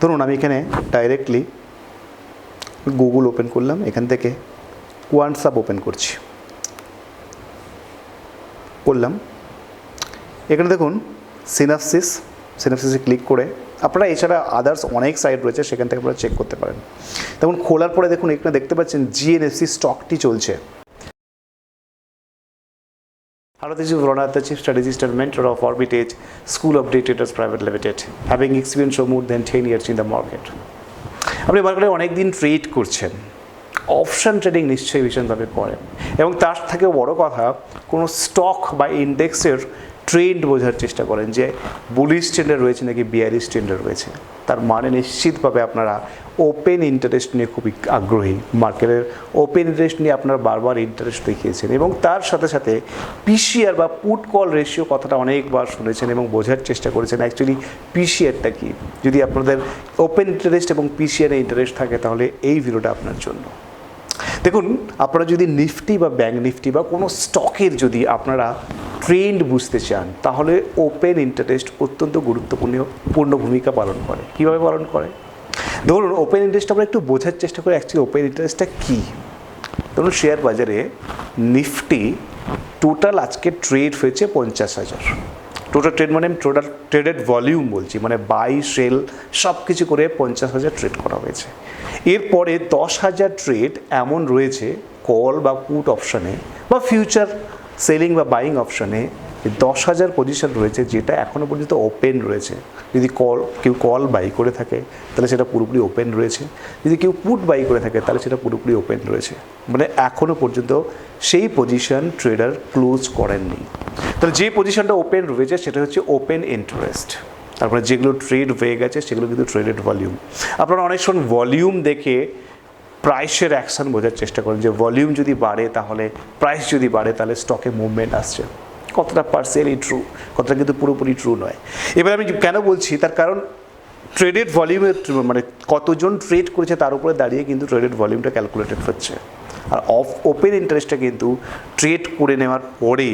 ধরুন আমি এখানে ডাইরেক্টলি গুগল ওপেন করলাম, এখান থেকে কোয়ান্টসাপ ওপেন করলাম। এখানে দেখুন সিনাপসিসে ক্লিক করে আপনারা এছাড়া আদার্স অনেক সাইট রয়েছে, সেখান থেকে আপনারা চেক করতে পারেন। দেখুন খোলার পরে দেখুন এখানে দেখতে পাচ্ছেন জিএনএফসি স্টকটি চলছে। Hello, this is Ronald, the Chief Strategist and Mentor of Orbitage School of Day Traders Private Limited, having experience for more than 10 years in the market. আপনি মার্কেটে অনেক দিন ট্রেড করছেন, অপশন ট্রেডিং নিশ্চয়ই ভীষণভাবে করেন, এবং তার থেকে বড় কথা কোনো স্টক বা ইন্ডেক্সের ট্রেন্ড বোঝার চেষ্টা করেন যে বুলিশ ট্রেন্ডে রয়েছে নাকি বিয়ারিশ ট্রেন্ডে রয়েছে। তার মানে নিশ্চিতভাবে আপনারা ওপেন ইন্টারেস্ট নিয়ে খুবই আগ্রহী, মার্কেটের ওপেন ইন্টারেস্ট নিয়ে আপনারা বারবার ইন্টারেস্ট দেখিয়েছেন, এবং তার সাথে সাথে পিসিআর বা পুট কল রেশিও কথাটা অনেকবার শুনেছেন এবং বোঝার চেষ্টা করেছেন অ্যাকচুয়ালি পিসিআরটা কী। যদি আপনাদের ওপেন ইন্টারেস্ট এবং পিসিআর ইন্টারেস্ট থাকে তাহলে এই ভিডিওটা আপনার জন্য। দেখুন আপনারা যদি নিফটি বা ব্যাঙ্ক নিফটি বা কোনো স্টকের যদি আপনারা ট্রেন্ড বুঝতে চান তাহলে ওপেন ইন্টারেস্ট অত্যন্ত গুরুত্বপূর্ণ ভূমিকা পালন করে। কীভাবে পালন করে? ধরুন ওপেন ইন্টারেস্ট আমরা একটু বোঝার চেষ্টা করি অ্যাকচুয়ালি ওপেন ইন্টারেস্টটা কী। ধরুন শেয়ার বাজারে নিফটি টোটাল আজকে ট্রেড হয়েছে 50,000। টোটাল ট্রেড মানে টোটাল ট্রেডেড ভলিউম বলছি, মানে বাই সেল সব কিছু করে 50,000 ট্রেড করা হয়েছে। এরপরে 10,000 ট্রেড এমন রয়েছে কল বা পুট অপশানে বা ফিউচার সেলিং বা বাইং অপশানে 10,000 পজিশন রয়েছে যেটা এখনও পর্যন্ত ওপেন রয়েছে। যদি কেউ কল বাই করে থাকে তাহলে সেটা পুরোপুরি ওপেন রয়েছে, যদি কেউ পুট বাই করে থাকে তাহলে সেটা পুরোপুরি ওপেন রয়েছে, মানে এখনও পর্যন্ত সেই পজিশন ট্রেডার ক্লোজ করেননি। তাহলে যে পজিশনটা ওপেন রয়েছে সেটা হচ্ছে ওপেন ইন্টারেস্ট। তারপরে যেগুলো ট্রেড হয়ে গেছে সেগুলো কিন্তু ট্রেডেড ভলিউম। আপনারা অনেক সময় ভলিউম দেখে প্রাইসের অ্যাকশান বোঝার চেষ্টা করেন যে ভলিউম যদি বাড়ে তাহলে প্রাইস যদি বাড়ে তাহলে স্টকে মুভমেন্ট আসছে। কতটা পার্সিয়ালি ট্রু, কতটা কিন্তু পুরোপুরি ট্রু নয়। এবার আমি কেন বলছি তার কারণ ট্রেডেড ভলিউমের মানে কতজন ট্রেড করেছে তার উপরে দাঁড়িয়ে কিন্তু ট্রেডেড ভলিউমটা ক্যালকুলেটেড হচ্ছে। আর ওপেন ইন্টারেস্টটা কিন্তু ট্রেড করে নেওয়ার পরে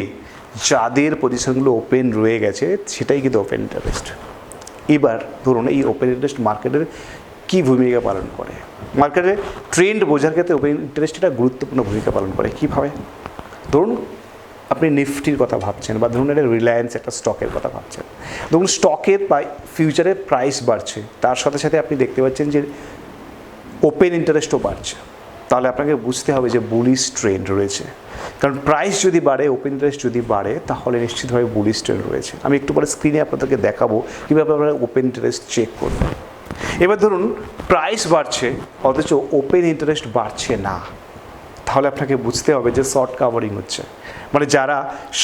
যাদের পজিশনগুলো ওপেন রয়ে গেছে সেটাই কিন্তু ওপেন ইন্টারেস্ট। এবার ধরুন এই ওপেন ইন্টারেস্ট মার্কেটের কী ভূমিকা পালন করে? মার্কেটে ট্রেন্ড বোঝার ক্ষেত্রে ওপেন ইন্টারেস্ট একটা গুরুত্বপূর্ণ ভূমিকা পালন করে। কীভাবে? ধরুন আপনি নিফটির কথা ভাবছেন বা ধরুন একটা রিলায়েন্স একটা স্টকের কথা ভাবছেন, ধরুন স্টকের বা ফিউচারের প্রাইস বাড়ছে, তার সাথে সাথে আপনি দেখতে পাচ্ছেন যে ওপেন ইন্টারেস্টও বাড়ছে, তাহলে আপনাকে বুঝতে হবে যে বুলিশ ট্রেন্ড রয়েছে। কারণ প্রাইস যদি বাড়ে, ওপেন ইন্টারেস্ট যদি বাড়ে তাহলে নিশ্চিতভাবে বুলিশ ট্রেন্ড রয়েছে। আমি একটু পরে স্ক্রিনে আপনাদেরকে দেখাবো কীভাবে আপনারা ওপেন ইন্টারেস্ট চেক করবেন। এবার ধরুন প্রাইস বাড়ছে অথচ ওপেন ইন্টারেস্ট বাড়ছে না, তাহলে আপনাকে বুঝতে হবে যে শর্ট কাভারিং হচ্ছে, মানে যারা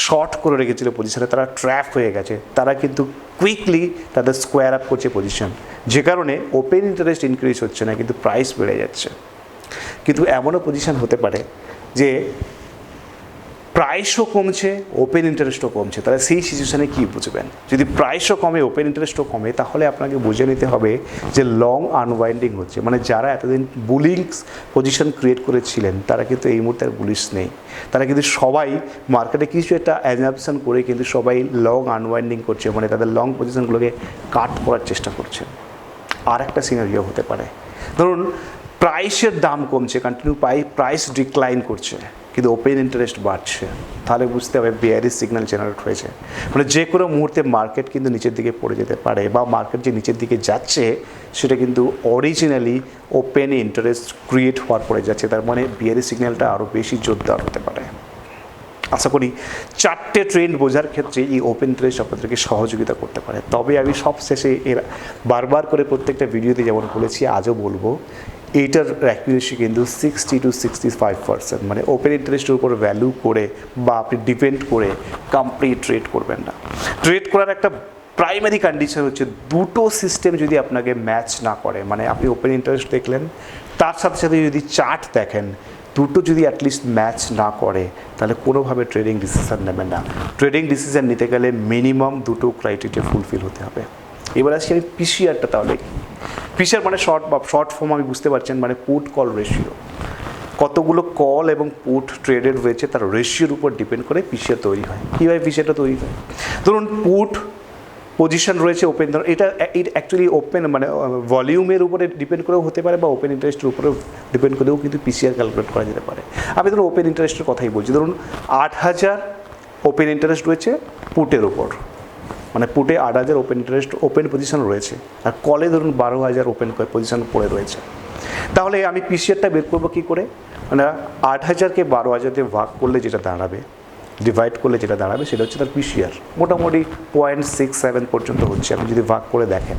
শর্ট করে রেখেছিল পজিশনে তারা ট্র্যাপ হয়ে গেছে, তারা কিন্তু কুইকলি তাদের স্কোয়ার আপ করছে পজিশন, যে কারণে ওপেন ইন্টারেস্ট ইনক্রিজ হচ্ছে না কিন্তু প্রাইস বেড়ে যাচ্ছে। কিন্তু এমনও পজিশন হতে পারে যে প্রাইসও কমছে ওপেন ইন্টারেস্টও কমছে, তাহলে সেই সিচুয়েশানে কী বুঝবেন? যদি প্রাইসও কমে ওপেন ইন্টারেস্টও কমে তাহলে আপনাকে বুঝে নিতে হবে যে লং আনওয়াইন্ডিং হচ্ছে, মানে যারা এতদিন বুলিংস পজিশন ক্রিয়েট করেছিলেন তারা কিন্তু এই মুহূর্তে আর বুলিশ নেই, তারা কিন্তু সবাই মার্কেটে কিছু একটা অ্যাজাম্পশন করে কিন্তু সবাই লং আনওয়াইন্ডিং করছে, মানে তাদের লং পজিশনগুলোকে কাট করার চেষ্টা করছে। আর একটা সিনারিও হতে পারে, ধরুন প্রাইসের দাম কমছে, কন্টিনিউ প্রাইস ডিক্লাইন করছে কিন্তু ওপেন ইন্টারেস্ট বাড়ছে, তাহলে বুঝতে হবে বিয়ারিশ সিগন্যাল জেনারেট হয়েছে, মানে যে কোনো মুহূর্তে মার্কেট কিন্তু নিচের দিকে পড়ে যেতে পারে, বা মার্কেট যে নিচের দিকে যাচ্ছে সেটা কিন্তু অরিজিনালি ওপেন ইন্টারেস্ট ক্রিয়েট হওয়ার পরে যাচ্ছে, তার মানে বিয়ারিশ সিগন্যালটা আরও বেশি জোরদার হতে পারে। আশা করি চারটে ট্রেন্ড বোঝার ক্ষেত্রে এই ওপেন ইন্টারেস্ট আপনাদেরকে সহযোগিতা করতে পারে। তবে আমি সবশেষে বারবার করে প্রত্যেকটা ভিডিওতে যেমন বলেছি আজও বলবো, এইটার অ্যাকুরেসি কিন্তু 60 to 65%, মানে ওপেন ইন্টারেস্টের উপর ভ্যালু করে বা আপনি ডিপেন্ড করে কমপ্লিট ট্রেড করবেন না। ট্রেড করার একটা প্রাইমারি কন্ডিশন হচ্ছে দুটো সিস্টেম যদি আপনাকে ম্যাচ না করে, মানে আপনি ওপেন ইন্টারেস্ট দেখলেন তার সাথে সাথে যদি চার্ট দেখেন, দুটো যদি অ্যাটলিস্ট ম্যাচ না করে তাহলে কোনোভাবে ট্রেডিং ডিসিশন নেবেন না। ট্রেডিং ডিসিশন নিতে গেলে মিনিমাম দুটো ক্রাইটেরিয়া ফুলফিল হতে হবে। এবার আসছি আমি পিসিআরটা, তাহলে পিসিআর মানে শর্ট ফর্ম আমি বুঝতে পারছেন, মানে পুট কল রেশিও, কতগুলো কল এবং পুট ট্রেডেড হয়েছে তার রেশিওর উপর ডিপেন্ড করে পিসিআর তৈরি হয়। কীভাবে পিসিআরটা তৈরি হয়? ধরুন পুট পজিশন রয়েছে ওপেন, এটা অ্যাকচুয়ালি ওপেন মানে ভলিউমের উপরে ডিপেন্ড করেও হতে পারে বা ওপেন ইন্টারেস্টের উপরেও ডিপেন্ড করেও কিন্তু পিসিআর ক্যালকুলেট করা যেতে পারে। আমি ধরুন ওপেন ইন্টারেস্টের কথাই বলছি, ধরুন 8,000 ওপেন ইন্টারেস্ট রয়েছে পুটের ওপর, মানে পুটে 8,000 ওপেন ইন্টারেস্ট ওপেন পজিশন রয়েছে, আর কলে ধরুন 12,000 ওপেন পজিশন পড়ে রয়েছে। তাহলে আমি পিসিআরটা বের করবো কী করে? মানে 8,000কে 12,000 দিয়ে ভাগ করলে যেটা দাঁড়াবে, ডিভাইড করলে যেটা দাঁড়াবে সেটা হচ্ছে তার পিসিআর। মোটামুটি 0.67 পর্যন্ত হচ্ছে। আপনি যদি ভাগ করে দেখেন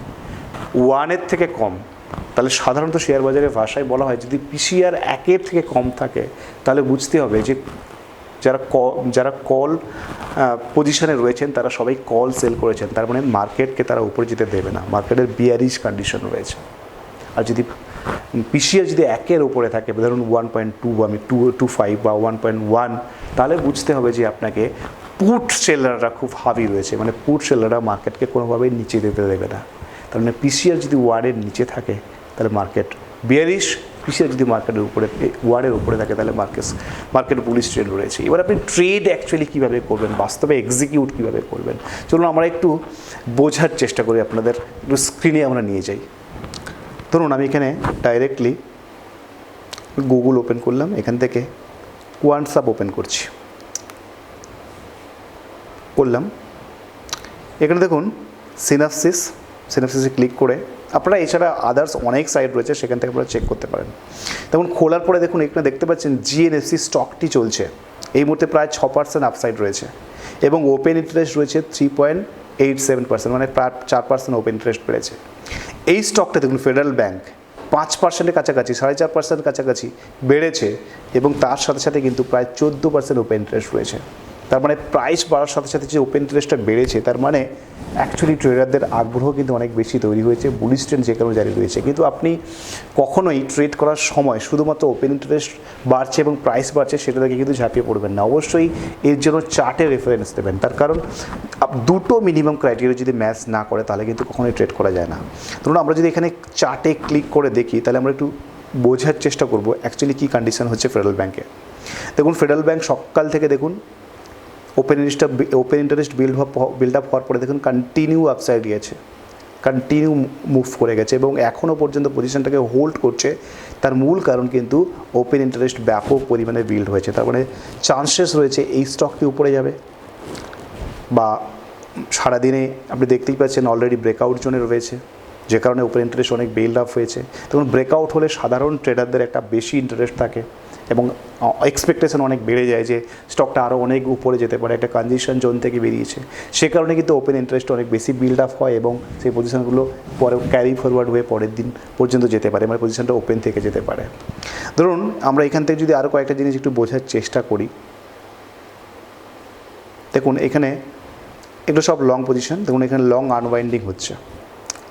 1-এর থেকে কম, তাহলে সাধারণত শেয়ার বাজারের ভাষায় বলা হয় যদি পিসিআর 1-এর থেকে কম থাকে তাহলে বুঝতে হবে যে যারা কল পজিশনে রয়েছেন তারা সবাই কল সেল করেছেন, তার মানে মার্কেটকে তারা উপরে যেতে দেবে না, মার্কেটের বিয়ারিশ কন্ডিশন রয়েছে। আর যদি পিসিআর যদি 1-এর উপরে থাকে, ধরুন 1.2, আমি 2.25 বা 1.1, তাহলে বুঝতে হবে যে আপনাকে পুট সেলাররা খুব হাবি রয়েছে, মানে পুট সেলাররা মার্কেটকে কোনোভাবেই নিচে যেতে দেবে না। তার মানে পিসিআর যদি 1-এর নিচে থাকে তাহলে মার্কেট বিয়ারিশ, পিসিআর যদি মার্কেটের উপরে 1-এর উপরে থাকে তাহলে মার্কেট বুলিশ ট্রেন্ড রয়েছে। এবার আপনি ট্রেড অ্যাকচুয়ালি কীভাবে করবেন, বাস্তবে এক্সিকিউট কীভাবে করবেন, চলুন আমরা একটু বোঝার চেষ্টা করি, আপনাদের একটু স্ক্রিনে আমরা নিয়ে যাই। ধরুন আমি এখানে ডাইরেক্টলি গুগল ওপেন করলাম, এখান থেকে কোয়ান্টসাব ওপেন করলাম। এখানে দেখুন সিনাপসিসে ক্লিক করে আপনারা, এছাড়া আদার্স অনেক সাইট রয়েছে সেখান থেকে আপনারা চেক করতে পারেন। দেখুন খোলার পরে দেখুন এখানে দেখতে পাচ্ছেন জিএনএফসি স্টকটি চলছে, এই মুহূর্তে প্রায় 6% আপসাইড রয়েছে এবং ওপেন ইন্টারেস্ট রয়েছে 3.87%, মানে প্রায় 4% ওপেন ইন্টারেস্ট বেড়েছে। এই স্টকটা দেখুন ফেডারেল ব্যাংক 5%-এর কাছাকাছি, 4.5% কাছাকাছি বেড়েছে এবং তার সাথে সাথে কিন্তু প্রায় 14% ওপেন ইন্টারেস্ট রয়েছে। তার মানে প্রাইস বাড়ার সাথে সাথে যে ওপেন ইন্টারেস্টটা বেড়েছে, তার মানে অ্যাকচুয়ালি ট্রেডারদের আগ্রহ কিন্তু অনেক বেশি তৈরি হয়েছে, বুলিশ ট্রেন্ড যে কারণে জারি রয়েছে। কিন্তু আপনি কখনোই ট্রেড করার সময় শুধুমাত্র ওপেন ইন্টারেস্ট বাড়ছে এবং প্রাইস বাড়ছে সেটা দেখে কিন্তু ঝাঁপিয়ে পড়বেন না, অবশ্যই এর জন্য চার্টে রেফারেন্স দেবেন। তার কারণ দুটো মিনিমাম ক্রাইটেরিয়া যদি ম্যাচ না করে তাহলে কিন্তু কখনোই ট্রেড করা যায় না। ধরুন আমরা যদি এখানে চার্টে ক্লিক করে দেখি তাহলে আমরা একটু বোঝার চেষ্টা করব অ্যাকচুয়ালি কী কন্ডিশন হচ্ছে ফেডারেল ব্যাংকে। দেখুন ফেডারেল ব্যাংক সকাল থেকে দেখুন ওপেন ইন্টারেস্ট বিল্ড আপ হওয়ার পরে দেখুন কন্টিনিউ আপসাইড গেছে, কন্টিনিউ মুভ করে গেছে এবং এখনও পর্যন্ত পজিশনটাকে হোল্ড করছে। তার মূল কারণ কিন্তু ওপেন ইন্টারেস্ট ব্যাপক পরিমাণে বিল্ড হয়েছে, তার মানে চান্সেস রয়েছে এই স্টকটি উপরে যাবে বা সারাদিনে আপনি দেখতেই পাচ্ছেন অলরেডি ব্রেকআউট জোনে রয়েছে, যে কারণে ওপেন ইন্টারেস্ট অনেক বিল্ড আপ হয়েছে। তখন ব্রেকআউট হলে সাধারণ ট্রেডারদের একটা বেশি ইন্টারেস্ট থাকে এবং এক্সপেকটেশন অনেক বেড়ে যায় যে স্টকটা আরও অনেক উপরে যেতে পারে, একটা কনজেশন জোন থেকে বেরিয়েছে, সে কারণে কিন্তু ওপেন ইন্টারেস্ট অনেক বেশি বিল্ড আপ হয় এবং সেই পজিশনগুলো পরে ক্যারি ফরওয়ার্ড হয়ে পরের দিন পর্যন্ত যেতে পারে, মানে পজিশনটা ওপেন থেকে যেতে পারে। ধরুন আমরা এখান থেকে যদি আরও কয়েকটা জিনিস একটু বোঝার চেষ্টা করি, দেখুন এখানে এগুলো সব লং পজিশন, দেখুন এখানে লং আনওয়াইন্ডিং হচ্ছে,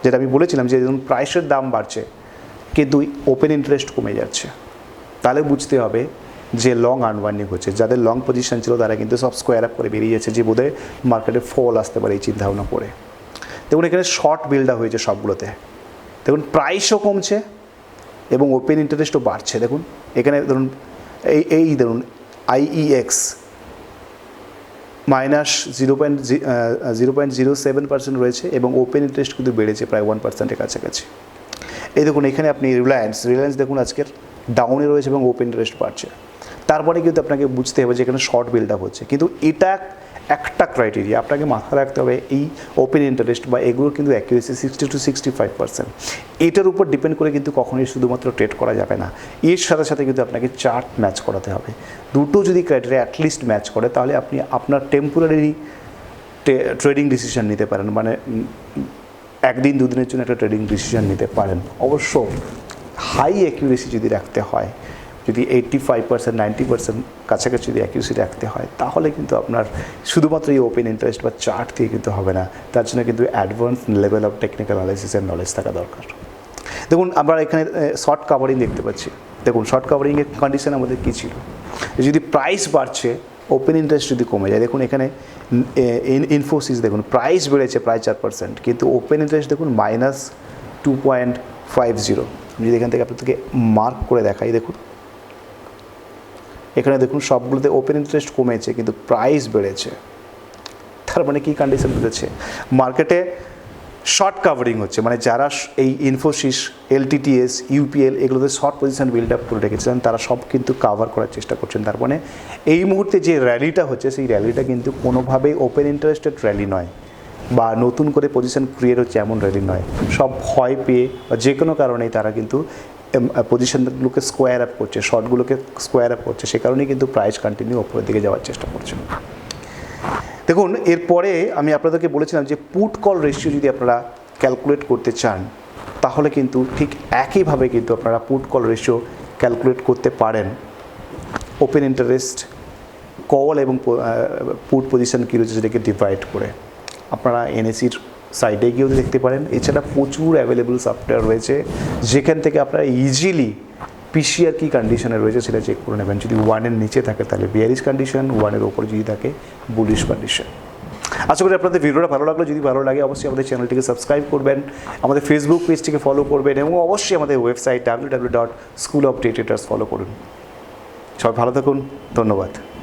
যেটা আমি বলেছিলাম যে ধরুন প্রাইসের দাম বাড়ছে কিন্তু ওপেন ইন্টারেস্ট কমে যাচ্ছে, তাহলে বুঝতে হবে যে লং আনওয়াইন্ডিং হচ্ছে। যাদের লং পজিশন ছিল তারা কিন্তু সব স্কোয়ার আপ করে বেরিয়ে যাচ্ছে যে বোধহয় মার্কেটে ফল আসতে পারে এই চিন্তাভাবনা করে। দেখুন এখানে শর্ট বিল্ড আপ হয়েছে সবগুলোতে, দেখুন প্রাইসও কমছে এবং ওপেন ইন্টারেস্টও বাড়ছে। দেখুন এখানে ধরুন এই ধরুন IEX -0.07% রয়েছে এবং ওপেন ইন্টারেস্ট কিন্তু বেড়েছে প্রায় 1%-এর কাছাকাছি। এই দেখুন এখানে আপনি রিলায়েন্স দেখুন আজকের ডাউনে রয়েছে এবং ওপেন ইন্টারেস্ট বাড়ছে, তারপরে কিন্তু আপনাকে বুঝতে হবে যে এখানে শর্ট বিল্ড আপ হচ্ছে। কিন্তু এটা একটা ক্রাইটেরিয়া আপনাকে মাথায় রাখতে হবে, এই ওপেন ইন্টারেস্ট বা এগুলোর কিন্তু অ্যাকিউরেসি 60 to 65%। এটার উপর ডিপেন্ড করে কিন্তু কখনোই শুধুমাত্র ট্রেড করা যাবে না, এর সাথে সাথে কিন্তু আপনাকে চার্ট ম্যাচ করাতে হবে। দুটো যদি ক্রাইটেরিয়া অ্যাটলিস্ট ম্যাচ করে তাহলে আপনি আপনার টেম্পোরারি ট্রেডিং ডিসিশন নিতে পারেন, মানে একদিন দুদিনের জন্য একটা ট্রেডিং ডিসিশন নিতে পারেন। অবশ্য হাই অ্যাকিউরেসি যদি রাখতে হয়, যদি 85% 90% কাছাকাছি যদি অ্যাকিউরেসি রাখতে হয় তাহলে কিন্তু আপনার শুধুমাত্র এই ওপেন ইন্টারেস্ট বা চার্ট দিয়ে কিন্তু হবে না, তার জন্য কিন্তু অ্যাডভান্স লেভেল অফ টেকনিক্যাল অ্যানালাইসিসের নলেজ থাকা দরকার। দেখুন আমরা এখানে শর্ট কাভারিং দেখতে পাচ্ছি, দেখুন শর্ট কাভারিংয়ের কন্ডিশন আমাদের কী ছিল, যদি প্রাইস বাড়ছে ওপেন ইন্টারেস্ট যদি কমে যায়, দেখুন এখানে ইনফোসিস দেখুন প্রাইস বেড়েছে প্রায় 4% কিন্তু ওপেন ইন্টারেস্ট দেখুন -2.50। আমি যদি এখান থেকে আপনাদেরকে মার্ক করে দেখাই, দেখুন এখানে দেখুন সবগুলোতে ওপেন ইন্টারেস্ট কমেছে কিন্তু প্রাইস বেড়েছে তার মানে কী কন্ডিশন বুঝেছে, মার্কেটে শর্ট কাভারিং হচ্ছে, মানে যারা এই ইনফোসিস, এলটিটিএস, ইউপিএল এগুলোতে শর্ট পজিশন বিল্ড আপ করে রেখেছিলেন তারা সব কিন্তু কাভার করার চেষ্টা করছেন। তার মানে এই মুহূর্তে যে র্যালিটা হচ্ছে সেই র্যালিটা কিন্তু কোনোভাবেই ওপেন ইন্টারেস্টেড র্যালি নয় বা নতুন করে পজিশন ক্রিয়েট হচ্ছে এমন র্যালি নয়। সব ভয় পেয়ে বা যে কোনো কারণেই তারা কিন্তু পজিশনগুলোকে স্কোয়ার আপ করছে, শর্টগুলোকে স্কোয়ার আপ করছে, সে কারণেই কিন্তু প্রাইস কন্টিনিউ ওপরের দিকে যাওয়ার চেষ্টা করছে। দেখুন, এরপরে আমি আপনাদেরকে বলেছিলাম যে পুট কল রেশিও যদি আপনারা ক্যালকুলেট করতে চান তাহলে কিন্তু ঠিক একইভাবে কিন্তু আপনারা পুট কল রেশিও ক্যালকুলেট করতে পারেন ওপেন ইন্টারেস্ট, কল এবং পুট পজিশন কী রয়েছে সেটাকে ডিভাইড করে। আপনারা এনএসির সাইডে গিয়েও দেখতে পারেন, এছাড়া প্রচুর অ্যাভেলেবল সফটওয়্যার রয়েছে যেখান থেকে আপনারা ইজিলি পিসিআর কী কন্ডিশনে রয়েছে সেটা চেক করে নেবেন। যদি 1-এর নিচে থাকে তাহলে বিয়ারিশ কন্ডিশন, 1-এর ওপরে যদি থাকে বুলিশ কন্ডিশন। আশা করি আপনাদের ভিডিওটা ভালো লাগলো। যদি ভালো লাগে অবশ্যই আমাদের চ্যানেলটিকে সাবস্ক্রাইব করবেন, আমাদের ফেসবুক পেজটিকে ফলো করবেন এবং অবশ্যই আমাদের ওয়েবসাইট www.schoolofdaytraders ফলো করুন। সবাই ভালো থাকুন, ধন্যবাদ।